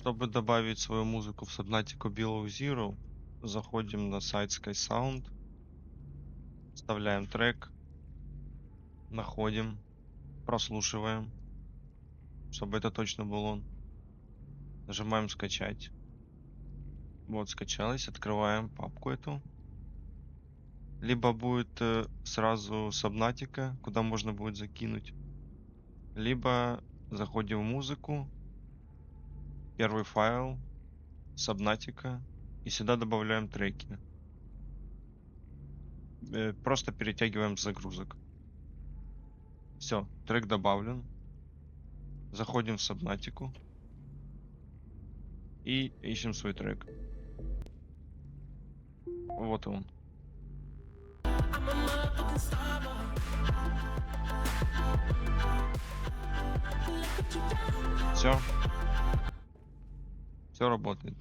Чтобы добавить свою музыку в Subnautica Below Zero, заходим на сайт SkySound, вставляем трек, находим, прослушиваем, чтобы это точно был он. Нажимаем скачать. Вот, скачалось, открываем папку эту. Либо будет сразу Subnautica, куда можно будет закинуть. Либо заходим в музыку, первый файл, Subnautica, и сюда добавляем треки. Просто перетягиваем с загрузок. Все, трек добавлен. Заходим в Subnautica и ищем свой трек. Вот он. Все. Все работает.